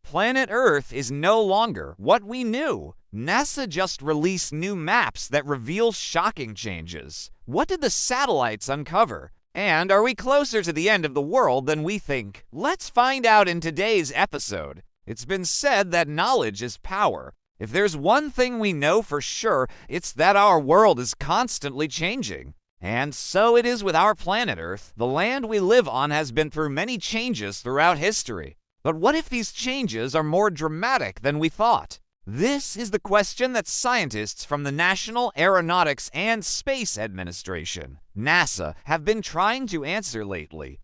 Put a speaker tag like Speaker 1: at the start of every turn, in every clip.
Speaker 1: Planet Earth is no longer what we knew. NASA just released new maps that reveal shocking changes. What did the satellites uncover? And are we closer to the end of the world than we think? Let's find out in today's episode. It's been said that knowledge is power. If there's one thing we know for sure, it's that our world is constantly changing. And so it is with our planet Earth. The land we live on has been through many changes throughout history. But what if these changes are more dramatic than we thought? This is the question that scientists from the National Aeronautics and Space Administration, NASA, have been trying to answer lately.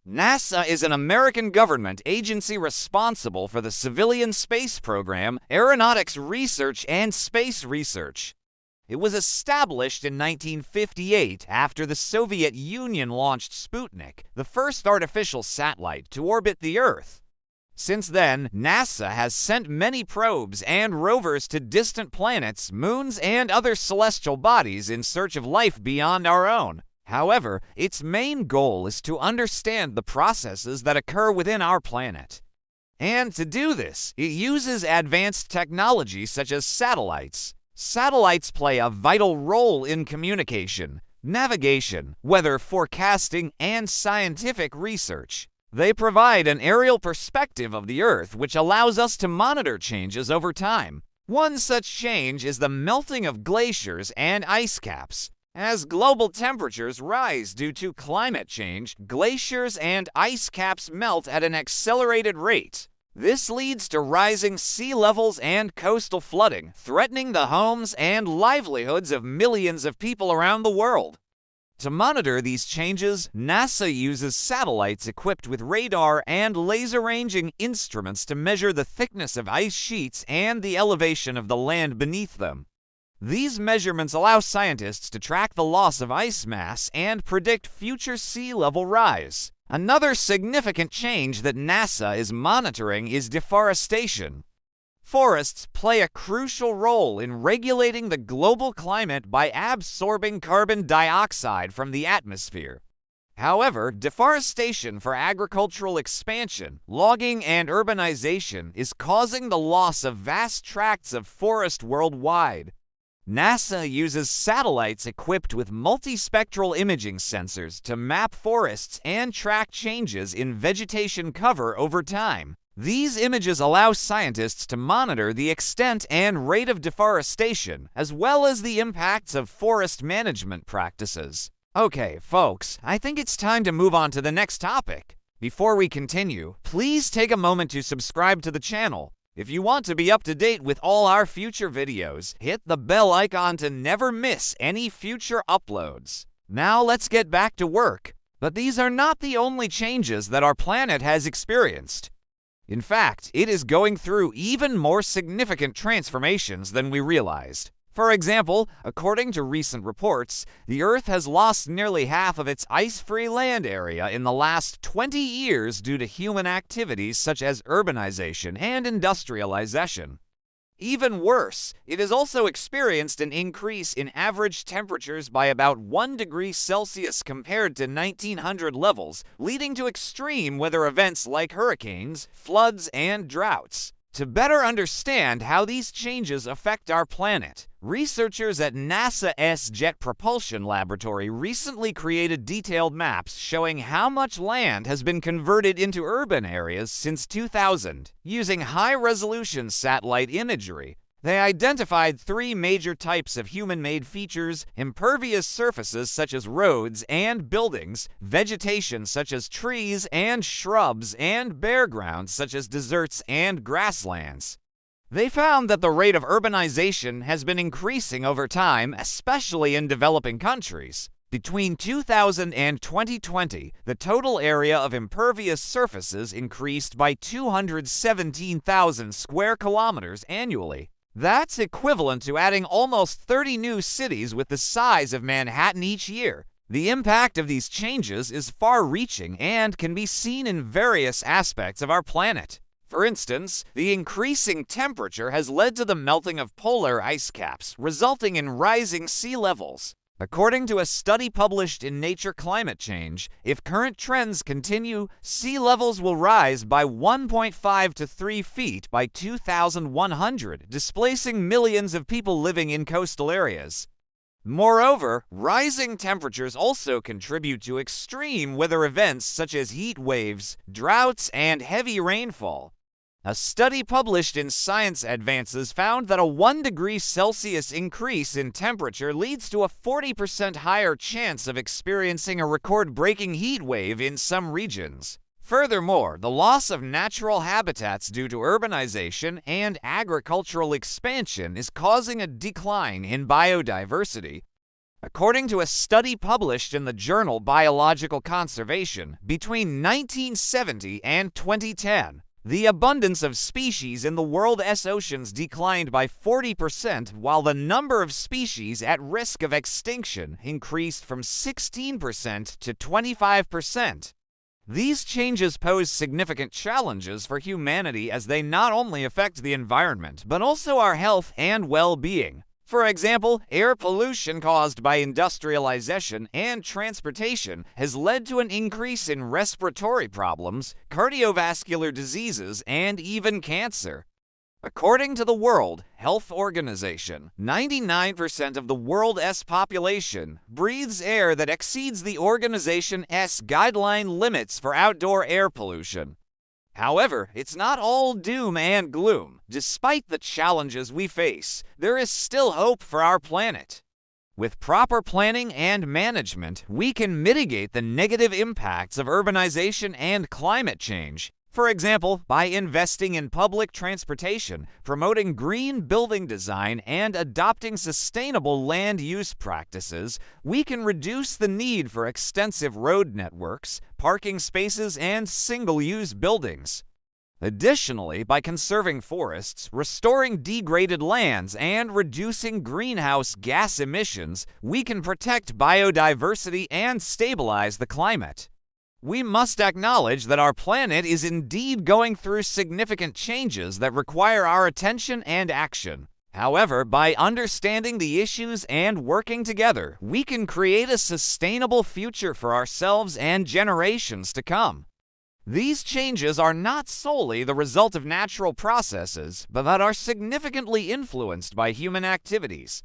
Speaker 1: NASA is an American government agency responsible for the civilian space program, aeronautics research, and space research. It was established in 1958 after the Soviet Union launched Sputnik, the first artificial satellite to orbit the Earth. Since then, NASA has sent many probes and rovers to distant planets, moons, and other celestial bodies in search of life beyond our own. However, its main goal is to understand the processes that occur within our planet. And to do this, it uses advanced technology such as satellites. Satellites play a vital role in communication, navigation, weather forecasting, and scientific research. They provide an aerial perspective of the Earth which allows us to monitor changes over time. One such change is the melting of glaciers and ice caps. As global temperatures rise due to climate change, glaciers and ice caps melt at an accelerated rate. This leads to rising sea levels and coastal flooding, threatening the homes and livelihoods of millions of people around the world. To monitor these changes, NASA uses satellites equipped with radar and laser-ranging instruments to measure the thickness of ice sheets and the elevation of the land beneath them. These measurements allow scientists to track the loss of ice mass and predict future sea level rise. Another significant change that NASA is monitoring is deforestation. Forests play a crucial role in regulating the global climate by absorbing carbon dioxide from the atmosphere. However, deforestation for agricultural expansion, logging, and urbanization is causing the loss of vast tracts of forest worldwide. NASA uses satellites equipped with multispectral imaging sensors to map forests and track changes in vegetation cover over time. These images allow scientists to monitor the extent and rate of deforestation, as well as the impacts of forest management practices. Okay, folks, I think it's time to move on to the next topic. Before we continue, please take a moment to subscribe to the channel. If you want to be up to date with all our future videos, hit the bell icon to never miss any future uploads. Now let's get back to work. But these are not the only changes that our planet has experienced. In fact, it is going through even more significant transformations than we realized. For example, according to recent reports, the Earth has lost nearly half of its ice-free land area in the last 20 years due to human activities such as urbanization and industrialization. Even worse, it has also experienced an increase in average temperatures by about 1 degree Celsius compared to 1900 levels, leading to extreme weather events like hurricanes, floods, and droughts. To better understand how these changes affect our planet, researchers at NASA's Jet Propulsion Laboratory recently created detailed maps showing how much land has been converted into urban areas since 2000. Using high-resolution satellite imagery, they identified 3 major types of human-made features: impervious surfaces such as roads and buildings, vegetation such as trees and shrubs, and bare grounds such as deserts and grasslands. They found that the rate of urbanization has been increasing over time, especially in developing countries. Between 2000 and 2020, the total area of impervious surfaces increased by 217,000 square kilometers annually. That's equivalent to adding almost 30 new cities with the size of Manhattan each year. The impact of these changes is far-reaching and can be seen in various aspects of our planet. For instance, the increasing temperature has led to the melting of polar ice caps, resulting in rising sea levels. According to a study published in Nature Climate Change, if current trends continue, sea levels will rise by 1.5 to 3 feet by 2100, displacing millions of people living in coastal areas. Moreover, rising temperatures also contribute to extreme weather events such as heat waves, droughts, and heavy rainfall. A study published in Science Advances found that a 1 degree Celsius increase in temperature leads to a 40% higher chance of experiencing a record-breaking heat wave in some regions. Furthermore, the loss of natural habitats due to urbanization and agricultural expansion is causing a decline in biodiversity. According to a study published in the journal Biological Conservation, between 1970 and 2010, the abundance of species in the world's oceans declined by 40%, while the number of species at risk of extinction increased from 16% to 25%. These changes pose significant challenges for humanity as they not only affect the environment, but also our health and well-being. For example, air pollution caused by industrialization and transportation has led to an increase in respiratory problems, cardiovascular diseases, and even cancer. According to the World Health Organization, 99% of the world's population breathes air that exceeds the organization's guideline limits for outdoor air pollution. However, it's not all doom and gloom. Despite the challenges we face, there is still hope for our planet. With proper planning and management, we can mitigate the negative impacts of urbanization and climate change. For example, by investing in public transportation, promoting green building design, and adopting sustainable land use practices, we can reduce the need for extensive road networks, parking spaces, and single-use buildings. Additionally, by conserving forests, restoring degraded lands, and reducing greenhouse gas emissions, we can protect biodiversity and stabilize the climate. We must acknowledge that our planet is indeed going through significant changes that require our attention and action. However, by understanding the issues and working together, we can create a sustainable future for ourselves and generations to come. These changes are not solely the result of natural processes, but that are significantly influenced by human activities.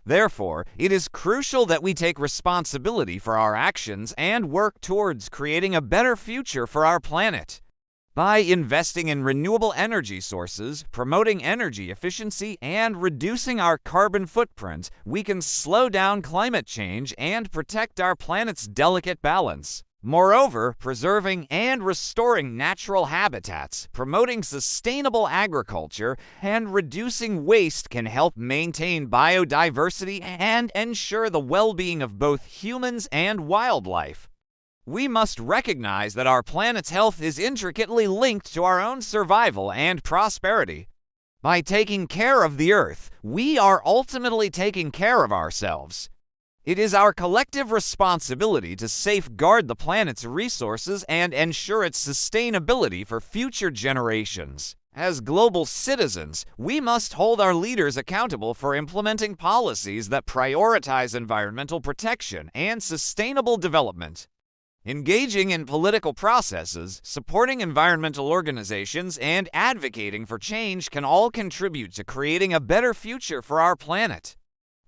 Speaker 1: Therefore, it is crucial that we take responsibility for our actions and work towards creating a better future for our planet. By investing in renewable energy sources, promoting energy efficiency, and reducing our carbon footprint, we can slow down climate change and protect our planet's delicate balance. Moreover, preserving and restoring natural habitats, promoting sustainable agriculture, and reducing waste can help maintain biodiversity and ensure the well-being of both humans and wildlife. We must recognize that our planet's health is intricately linked to our own survival and prosperity. By taking care of the Earth, we are ultimately taking care of ourselves. It is our collective responsibility to safeguard the planet's resources and ensure its sustainability for future generations. As global citizens, we must hold our leaders accountable for implementing policies that prioritize environmental protection and sustainable development. Engaging in political processes, supporting environmental organizations, and advocating for change can all contribute to creating a better future for our planet.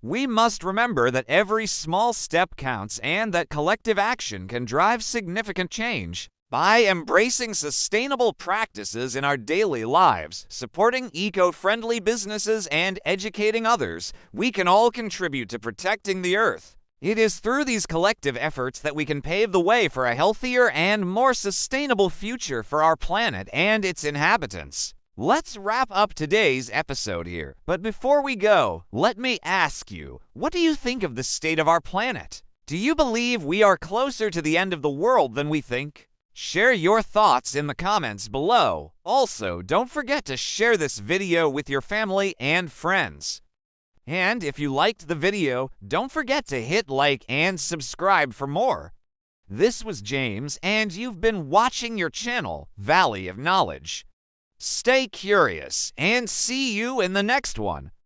Speaker 1: We must remember that every small step counts and that collective action can drive significant change. By embracing sustainable practices in our daily lives, supporting eco-friendly businesses, and educating others, we can all contribute to protecting the Earth. It is through these collective efforts that we can pave the way for a healthier and more sustainable future for our planet and its inhabitants. Let's wrap up today's episode here. But before we go, let me ask you, what do you think of the state of our planet? Do you believe we are closer to the end of the world than we think? Share your thoughts in the comments below. Also, don't forget to share this video with your family and friends. And if you liked the video, don't forget to hit like and subscribe for more. This was James, and you've been watching your channel, Valley of Knowledge. Stay curious, and see you in the next one.